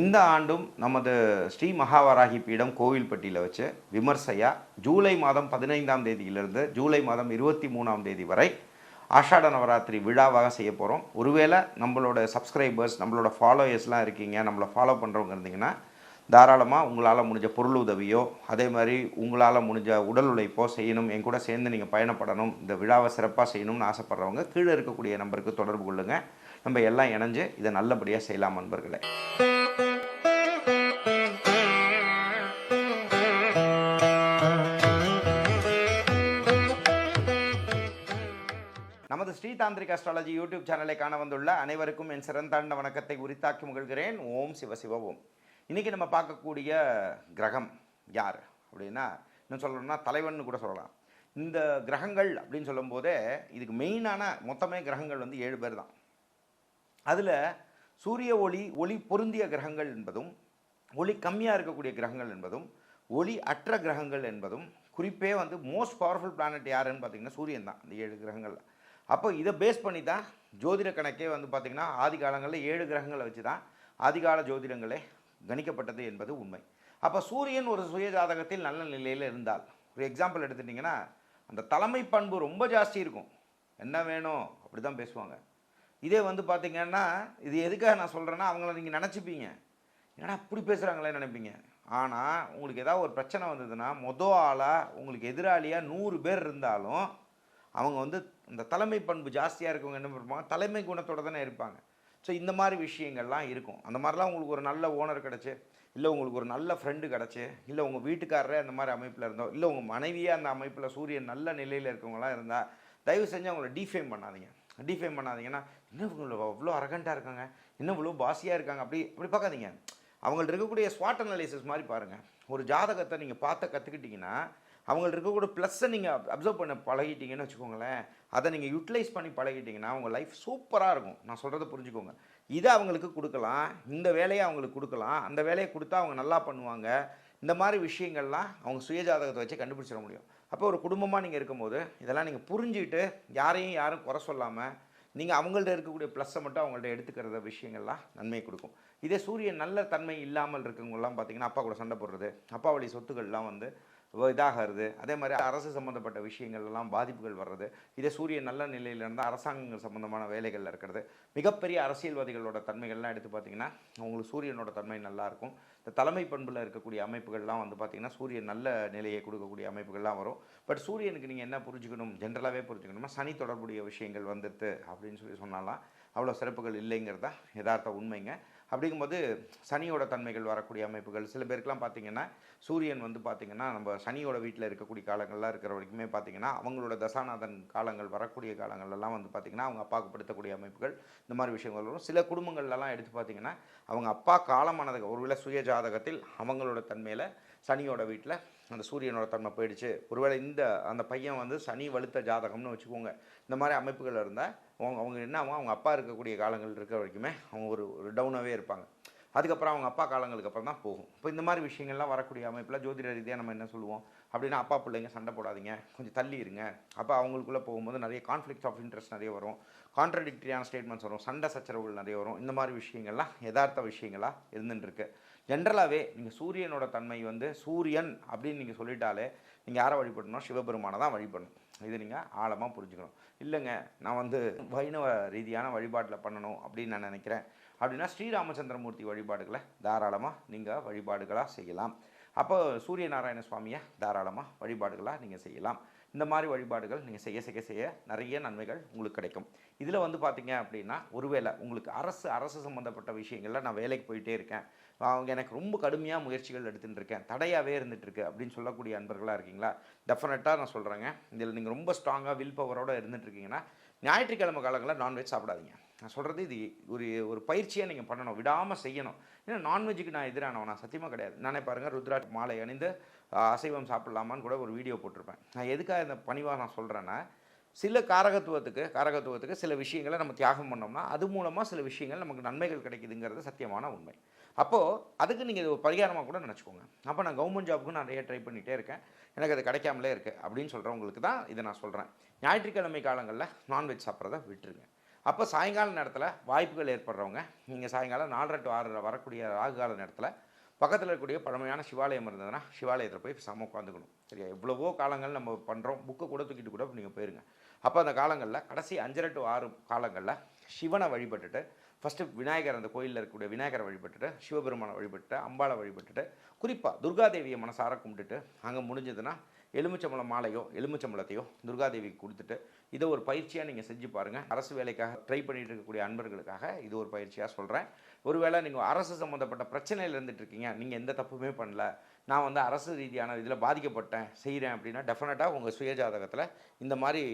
இந்த ஆண்டும் நமது ஸ்ரீ மகாவராகி பீடம் கோவில்பட்டியில் வச்சு விமர்சையாக ஜூலை மாதம் 15ஆம் தேதியிலிருந்து ஜூலை மாதம் 23ஆம் தேதி வரை ஆஷாட நவராத்திரி விழாவாக செய்ய போகிறோம். ஒருவேளை நம்மளோட சப்ஸ்கிரைபர்ஸ், நம்மளோட ஃபாலோயர்ஸ்லாம் இருக்கீங்க, நம்மளை ஃபாலோ பண்ணுறவங்க இருந்தீங்கன்னா தாராளமாக உங்களால் முடிஞ்ச பொருள் உதவியோ, அதே மாதிரி உங்களால் முடிஞ்ச உடல் உழைப்போ செய்யணும், என் கூட சேர்ந்து நீங்கள் பயணப்படணும், இந்த விழாவை சிறப்பாக செய்யணும்னு ஆசைப்பட்றவங்க கீழே இருக்கக்கூடிய நம்பருக்கு தொடர்பு கொள்ளுங்கள். நம்ம எல்லாம் இணைஞ்சு இதை நல்லபடியாக செய்யலாம் நண்பர்களே. நமது ஸ்ரீதாந்திரிக் அஸ்ட்ராலஜி யூடியூப் சேனலை காண வந்துள்ள அனைவருக்கும் என் சிறந்தாண்ட வணக்கத்தை உரித்தாக்கி மகிழ்கிறேன். ஓம் சிவசிவ ஓம். இன்றைக்கி நம்ம பார்க்கக்கூடிய கிரகம் யார் அப்படின்னா, இன்னும் சொல்லணும்னா தலைவன் கூட சொல்லலாம். இந்த கிரகங்கள் அப்படின்னு சொல்லும்போதே இதுக்கு மெயினான மொத்தமே கிரகங்கள் வந்து 7 பேர் தான். அதில் சூரிய ஒளி பொருந்திய கிரகங்கள் என்பதும், ஒளி கம்மியாக இருக்கக்கூடிய கிரகங்கள் என்பதும், ஒளி அற்ற கிரகங்கள் என்பதும், குறிப்பே வந்து மோஸ்ட் பவர்ஃபுல் பிளானட் யாருன்னு பார்த்தீங்கன்னா சூரியன் தான். இந்த 7 கிரகங்களில் அப்போ இதை பேஸ் பண்ணி தான் ஜோதிட கணக்கே வந்து பார்த்திங்கன்னா ஆதி காலங்களில் 7 கிரகங்களை வச்சு தான் ஆதிகால ஜோதிடங்களே கணிக்கப்பட்டது என்பது உண்மை. அப்போ சூரியன் ஒரு சுய ஜாதகத்தில் நல்ல நிலையில் இருந்தால், ஒரு எக்ஸாம்பிள் எடுத்துட்டிங்கன்னா அந்த தலைமை பண்பு ரொம்ப ஜாஸ்தி இருக்கும். என்ன வேணும் அப்படி தான் பேசுவாங்க. இதே வந்து பார்த்திங்கன்னா, இது எதுக்காக நான் சொல்கிறேன்னா, அவங்கள நீங்கள் நினச்சிப்பீங்க, ஏன்னா அப்படி பேசுகிறாங்களே நினைப்பீங்க. ஆனால் உங்களுக்கு ஏதாவது ஒரு பிரச்சனை வந்ததுன்னா ஆளாக உங்களுக்கு எதிராளியாக 100 பேர் இருந்தாலும் அவங்க வந்து இந்த தலைமை பண்பு ஜாஸ்தியாக இருக்கவங்க என்ன பண்ணுவாங்க, தலைமை குணத்தோடு தானே இருப்பாங்க. ஸோ இந்த மாதிரி விஷயங்கள்லாம் இருக்கும். அந்த மாதிரிலாம் உங்களுக்கு ஒரு நல்ல ஓனர் கிடச்சி, இல்லை உங்களுக்கு ஒரு நல்ல ஃப்ரெண்டு கிடச்சி, இல்லை உங்கள் வீட்டுக்காரரே அந்த மாதிரி அமைப்பில் இருந்தோ, இல்லை உங்கள் மனைவியே அந்த அமைப்பில் சூரியன் நல்ல நிலையில் இருக்கவங்களாம் இருந்தால் தயவு செஞ்சு அவங்கள டிஃபேம் பண்ணாதீங்க. டிஃபேம் பண்ணாதீங்கன்னா, இன்னும் இவங்க அவ்வளோ அரகண்ட்டாக இருக்காங்க, இன்னும் இவ்வளோ பாசியாக இருக்காங்க, அப்படி பார்க்காதீங்க. அவங்கள்ட்ட இருக்கக்கூடிய ஸ்வாட் அனலைசிஸ் மாதிரி பாருங்கள். ஒரு ஜாதகத்தை நீங்கள் பார்த்து கற்றுக்கிட்டிங்கன்னா அவங்கள்ட்ட இருக்கக்கூடிய ப்ளஸ்ஸை நீங்கள் அப்சர்வ் பண்ண பழகிட்டீங்கன்னு வச்சுக்கோங்களேன், அதை நீங்கள் யூட்டிலைஸ் பண்ணி பழகிட்டிங்கன்னா உங்கள் லைஃப் சூப்பராக இருக்கும். நான் சொல்கிறத புரிஞ்சுக்கோங்க. இதை அவங்களுக்கு கொடுக்கலாம், இந்த வேலையை அவங்களுக்கு கொடுக்கலாம், அந்த வேலையை கொடுத்தா அவங்க நல்லா பண்ணுவாங்க. இந்த மாதிரி விஷயங்கள்லாம் அவங்க சுயஜாதகத்தை வச்சு கண்டுபிடிச்சிட முடியும். அப்போ ஒரு குடும்பமாக நீங்கள் இருக்கும்போது இதெல்லாம் நீங்கள் புரிஞ்சுக்கிட்டு யாரும் குறை சொல்லாமல் நீங்கள் அவங்கள்ட்ட இருக்கக்கூடிய ப்ளஸ்ஸை மட்டும் அவங்கள்ட்ட எடுத்துக்கிறத விஷயங்கள்லாம் நன்மை கொடுக்கும். இதே சூரியன் நல்ல தன்மை இல்லாமல் இருக்கவங்கலாம் பார்த்திங்கன்னா அப்பா கூட சண்டை போடுறது, அப்பா வழி சொத்துக்கள்லாம் வந்து இதாகிறது, அதே மாதிரி அரசு சம்மந்தப்பட்ட விஷயங்கள்லாம் பாதிப்புகள் வர்றது. இதே சூரியன் நல்ல நிலையில் இருந்தால் அரசாங்கங்கள் சம்மந்தமான வேலைகளில் இருக்கிறது, மிகப்பெரிய அரசியல்வாதிகளோட தன்மைகள்லாம் எடுத்து பார்த்திங்கன்னா அவங்களுக்கு சூரியனோட தன்மை நல்லாயிருக்கும். இந்த தலைமை பண்பில் இருக்கக்கூடிய அமைப்புகள்லாம் வந்து பார்த்திங்கன்னா சூரியன் நல்ல நிலையை கொடுக்கக்கூடிய அமைப்புகள்லாம் வரும். பட் சூரியனுக்கு நீங்கள் என்ன புரிஞ்சுக்கணும், ஜென்ரலாகவே புரிஞ்சுக்கணுமா, சனி தொடர்புடைய விஷயங்கள் வந்துடுது அப்படின்னு சொன்னாலாம் அவ்வளோ சிறப்புகள் இல்லைங்கிறதா யதார்த்த உண்மைங்க. அப்படிங்கும்போது சனியோட தன்மைகள் வரக்கூடிய அமைப்புகள் சில பேருக்குலாம் பார்த்திங்கன்னா, சூரியன் வந்து பார்த்திங்கன்னா நம்ம சனியோட வீட்டில் இருக்கக்கூடிய காலங்கள்லாம் இருக்கிற வரைக்குமே பார்த்திங்கன்னா அவங்களோட தசாநாதன் காலங்கள் வரக்கூடிய காலங்கள்லாம் வந்து பார்த்திங்கன்னா அவங்க அப்பாவுக்கு படுத்தக்கூடிய அமைப்புகள், இந்த மாதிரி விஷயங்கள் வரும். சில குடும்பங்கள்லாம் எடுத்து பார்த்திங்கன்னா அவங்க அப்பா காலமானதுக்கு ஒருவேளை சுய ஜாதகத்தில் அவங்களோட தன்மையில் சனியோட வீட்டில் அந்த சூரியனோட தன்மை போயிடுச்சு, ஒருவேளை அந்த பையன் வந்து சனி வலுத்த ஜாதகம்னு வச்சுக்கோங்க, இந்த மாதிரி அமைப்புகள் இருந்தால் அவங்க என்ன ஆகும், அவங்க அப்பா இருக்கக்கூடிய காலங்கள் இருக்கிற வரைக்குமே அவங்க ஒரு டவுனாகவே இருப்பாங்க. அதுக்கப்புறம் அவங்க அப்பா காலங்களுக்கு அப்புறம் தான் போகும். இப்போ இந்த மாதிரி விஷயங்கள்லாம் வரக்கூடிய அமைப்பில் ஜோதிட ரீதியாக நம்ம என்ன சொல்லுவோம் அப்படின்னா, அப்பா பிள்ளைங்க சண்டை போடாதீங்க, கொஞ்சம் தள்ளி இருங்க. அப்போ அவங்களுக்குள்ளே போகும்போது நிறைய கான்ஃப்ளிக்ஸ் ஆஃப் இன்ட்ரெஸ்ட் நிறைய வரும், கான்ட்ரடிக்டரியான ஸ்டேட்மெண்ட்ஸ் வரும், சண்டை சச்சரவுகள் நிறைய வரும். இந்த மாதிரி விஷயங்கள்லாம் யதார்த்த விஷயங்களாக இருந்துட்டுருக்கு. ஜென்ரலாகவே நீங்கள் சூரியனோட தன்மை வந்து சூரியன் அப்படின்னு நீங்கள் சொல்லிட்டாலே நீங்கள் யாரை வழிபடணும், சிவபெருமானை தான் வழிபடணும். இது நீங்கள் ஆழமாக புரிஞ்சுக்கணும். இல்லைங்க நான் வந்து வைணவ ரீதியான வழிபாட்டில் பண்ணணும் அப்படின்னு நான் நினைக்கிறேன் அப்படின்னா ஸ்ரீராமச்சந்திரமூர்த்தி வழிபாடுகளை தாராளமாக நீங்கள் வழிபாடுகளாக செய்யலாம். அப்போ சூரிய நாராயண சுவாமியை தாராளமாக வழிபாடுகளாக நீங்கள் செய்யலாம். இந்த மாதிரி வழிபாடுகள் நீங்கள் செய்ய நிறைய நன்மைகள் உங்களுக்கு கிடைக்கும். இதில் வந்து பார்த்திங்க அப்படின்னா, ஒருவேளை உங்களுக்கு அரசு சம்மந்தப்பட்ட விஷயங்களில் நான் வேலைக்கு போயிட்டே இருக்கேன், அவங்க எனக்கு ரொம்ப கடுமையாக முயற்சிகள் எடுத்துகிட்டு இருக்கேன், தடையாகவே இருந்துகிட்ருக்கு அப்படின்னு சொல்லக்கூடிய அன்பர்களாக இருக்கீங்களா, டெஃபினட்டாக நான் சொல்கிறேங்க, இதில் நீங்கள் ரொம்ப ஸ்ட்ராங்காக வில் பவரோடு இருந்துகிட்ருக்கீங்கன்னா ஞாயிற்றுக்கிழமை காலங்களில் நான்வெஜ் சாப்பிடாதீங்க. நான் சொல்கிறது இது ஒரு பயிற்சியாக நீங்கள் பண்ணணும், விடாமல் செய்யணும். ஏன்னா நான்வெஜ்ஜுக்கு நான் எதிரானவன் நான் சத்தியமாக கிடையாது. நானே பாருங்கள் ருத்ராட்ச மாலை அணிந்து அசைவம் சாப்பிட்லாமான்னு கூட ஒரு வீடியோ போட்டிருப்பேன். நான் எதுக்காக இந்த பணிவாக நான் சொல்கிறேன்னா, சில காரகத்துவத்துக்கு சில விஷயங்களை நம்ம தியாகம் பண்ணோம்னா அது மூலமாக சில விஷயங்கள் நமக்கு நன்மைகள் கிடைக்குதுங்கிறது சத்தியமான உண்மை. அப்போது அதுக்கு நீங்கள் இது ஒரு பரிகாரமாக கூட நினச்சிக்கோங்க. அப்போ நான் கவர்மெண்ட் ஜாபுக்கு நிறைய ட்ரை பண்ணிகிட்டே இருக்கேன், எனக்கு அது கிடைக்காமலே இருக்குது அப்படின்னு சொல்கிறவங்களுக்கு தான் இதை நான் சொல்கிறேன். ஞாயிற்றுக்கிழமை காலங்களில் நான்வெஜ் சாப்பிட்றத விட்டுருங்க. அப்போ சாயங்கால நேரத்தில் வாய்ப்புகள் ஏற்படுறவங்க நீங்கள் சாயங்காலம் 4:30 to 6 வரக்கூடிய ராகு கால நேரத்தில் பக்கத்தில் இருக்கக்கூடிய பழமையான சிவாலயம் இருந்ததுன்னா சிவாலயத்தில் போய் சம உட்காந்துக்கணும். சரியா? எவ்வளவோ காலங்கள் நம்ம பண்ணுறோம், புக்கை கூட தூக்கிட்டு கூட நீங்கள் போயிருங்க. அப்போ அந்த காலங்களில் கடைசி 5:30 to 6 காலங்களில் சிவனை வழிபட்டுட்டு ஃபஸ்ட்டு விநாயகர், அந்த கோயிலில் இருக்கக்கூடிய விநாயகரை வழிபட்டுட்டு, சிவபெருமானை வழிபட்டுட்டு, அம்பாளை வழிபட்டுட்டு, குறிப்பாக துர்காதேவியை மனசார கும்பிட்டுட்டு, அங்கே முடிஞ்சதுன்னா எலுமிச்சம்பழம் மாலையோ எலுமிச்சம்பழத்தையோ துர்காதேவிக்கு கொடுத்துட்டு, இதை ஒரு பயிற்சியாக நீங்கள் செஞ்சு பாருங்கள். அரசு வேலைக்காக ட்ரை பண்ணிட்டு இருக்கக்கூடிய அன்பர்களுக்காக இது ஒரு பயிற்சியாக சொல்கிறேன். ஒருவேளை நீங்கள் அரசு சம்மந்தப்பட்ட பிரச்சனையில் இருந்துட்டு இருக்கீங்க, நீங்கள் எந்த தப்புமே பண்ணல, நான் வந்து அரசு ரீதியான இதில் பாதிக்கப்பட்டேன் செய்கிறேன் அப்படின்னா, டெஃபினட்டாக உங்கள் சுயஜாதகத்தில் இந்த மாதிரி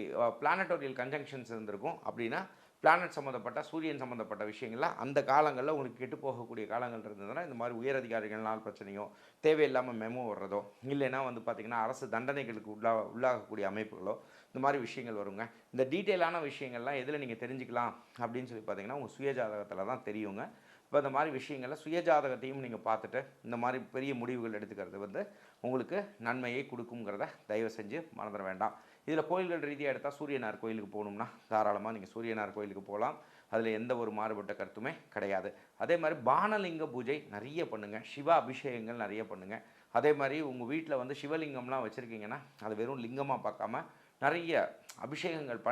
பிளானட்டோரியல் கன்ஜங்ஷன்ஸ் இருந்திருக்கும். அப்படின்னா பிளானட் சம்மந்தப்பட்ட, சூரியன் சம்மந்தப்பட்ட விஷயங்கள்லாம் அந்த காலங்களில் உங்களுக்கு கெட்டு போகக்கூடிய காலங்கள் இருந்ததுன்னா, இந்த மாதிரி உயரதிகாரிகள்னால் பிரச்சனையோ, தேவையில்லாமல் மெமோ வர்றதோ, இல்லைன்னா வந்து பார்த்திங்கன்னா அரசு தண்டனைகளுக்கு உள்ளாகக்கூடிய அமைப்புகளோ, இந்த மாதிரி விஷயங்கள் வருங்க. இந்த டீட்டெயிலான விஷயங்கள்லாம் எதில் நீங்கள் தெரிஞ்சுக்கலாம் அப்படின்னு சொல்லி பார்த்தீங்கன்னா, உங்கள் சுயஜாதகத்தில் தான் தெரியுங்க. இப்போ இந்த மாதிரி விஷயங்களில் சுயஜாதகத்தையும் நீங்கள் பார்த்துட்டு இந்த மாதிரி பெரிய முடிவுகள் எடுத்துக்கிறது வந்து உங்களுக்கு நன்மையை கொடுக்குங்கிறத தயவு செஞ்சு மறந்துட வேண்டாம். இதில் கோயில்கள் ரீதியாக எடுத்தால் சூரியனார் கோயிலுக்கு போகணும்னா தாராளமாக நீங்கள் சூரியனார் கோயிலுக்கு போகலாம். அதில் எந்த ஒரு மாறுபட்ட கருத்துமே கிடையாது. அதே மாதிரி பானலிங்க பூஜை நிறைய பண்ணுங்கள், சிவ அபிஷேகங்கள் நிறைய பண்ணுங்கள். அதே மாதிரி உங்கள் வீட்டில் வந்து சிவலிங்கம்லாம் வச்சுருக்கீங்கன்னா அதை வெறும் லிங்கமாக பார்க்காம நிறைய அபிஷேகங்கள்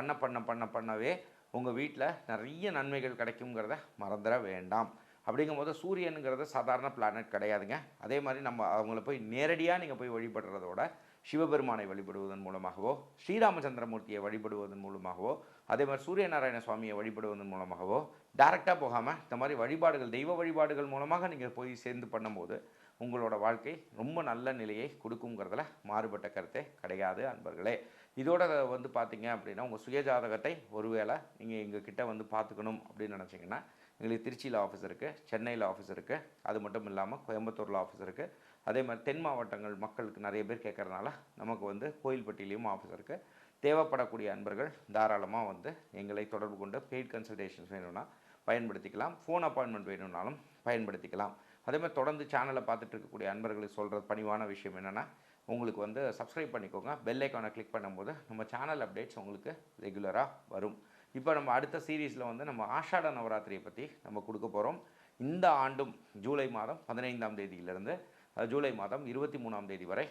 பண்ணவே உங்கள் வீட்டில் நிறைய நன்மைகள் கிடைக்குங்கிறத மறந்துட வேண்டாம். அப்படிங்கும்போது சூரியனுங்கிறது சாதாரண பிளானட் கிடையாதுங்க. அதே மாதிரி நம்ம அவங்கள போய் நேரடியாக நீங்கள் போய் வழிபடுறதோட சிவபெருமானை வழிபடுவதன் மூலமாகவோ, ஸ்ரீராமச்சந்திரமூர்த்தியை வழிபடுவதன் மூலமாகவோ, அதே மாதிரி சூரியநாராயண சுவாமியை வழிபடுவதன் மூலமாகவோ டைரெக்டாக போகாமல் இந்த மாதிரி வழிபாடுகள், தெய்வ வழிபாடுகள் மூலமாக நீங்கள் போய் சேர்ந்து பண்ணும்போது உங்களோட வாழ்க்கை ரொம்ப நல்ல நிலையை கொடுக்குங்கிறதுல மாறுபட்ட கருத்தே கிடையாது அன்பர்களே. இதோட வந்து பார்த்தீங்க அப்படின்னா, உங்கள் சுயஜாதகத்தை ஒருவேளை நீங்கள் எங்கள் கிட்ட வந்து பார்த்துக்கணும் அப்படின்னு நினச்சிங்கன்னா, எங்களுக்கு திருச்சியில் ஆஃபீஸ் இருக்குது, சென்னையில் ஆஃபீஸ் இருக்குது, அது மட்டும் இல்லாமல் கோயம்புத்தூரில் ஆஃபீஸ் இருக்குது. அதே மாதிரி தென் மாவட்டங்கள் மக்களுக்கு நிறைய பேர் கேட்குறதுனால நமக்கு வந்து கோயில்பட்டியிலையும் ஆஃபீஸ் இருக்குது. தேவைப்படக்கூடிய அன்பர்கள் தாராளமாக வந்து எங்களை தொடர்பு கொண்டு பெய்ட் கன்சல்டேஷன்ஸ் வேணும்னா பயன்படுத்திக்கலாம், ஃபோன் அப்பாயின்மெண்ட் வேணும்னாலும் பயன்படுத்திக்கலாம். அதே மாதிரி தொடர்ந்து சேனலை பார்த்துட்டு இருக்கக்கூடிய அன்பர்களுக்கு சொல்கிற பணிவான விஷயம் என்னென்னா, உங்களுக்கு வந்து சப்ஸ்கிரைப் பண்ணிக்கோங்க. பெல் ஐக்கானை கிளிக் பண்ணும்போது நம்ம சேனல் அப்டேட்ஸ் உங்களுக்கு ரெகுலராக வரும். இப்போ நம்ம அடுத்த சீரீஸில் வந்து நம்ம ஆஷாட நவராத்திரியை பற்றி நம்ம கொடுக்க போகிறோம். இந்த ஆண்டும் ஜூலை மாதம் 15ஆம் தேதியிலிருந்து ஜூலை மாதம் 23ஆம் தேதி வரை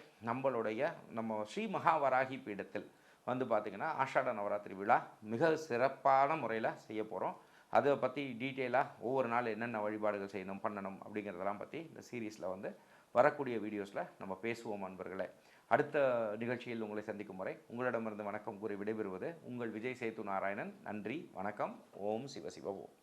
நம்ம ஸ்ரீ மகாவராகி பீடத்தில் வந்து பார்த்திங்கன்னா ஆஷாட நவராத்திரி விழா மிக சிறப்பான முறையில் செய்ய போகிறோம். அதை பற்றி டீட்டெயிலாக ஒவ்வொரு நாள் என்னென்ன வழிபாடுகள் செய்யணும் பண்ணணும் அப்படிங்கிறதெல்லாம் பற்றி இந்த சீரீஸில் வந்து வரக்கூடிய வீடியோஸில் நம்ம பேசுவோம் அன்பர்களே. அடுத்த நிகழ்ச்சியில் உங்களை சந்திக்கும் வரை உங்களிடமிருந்து வணக்கம் கூறி விடைபெறுவது உங்கள் விஜய் சேத்து நாராயணன். நன்றி, வணக்கம். ஓம் சிவ சிவ ஓம்.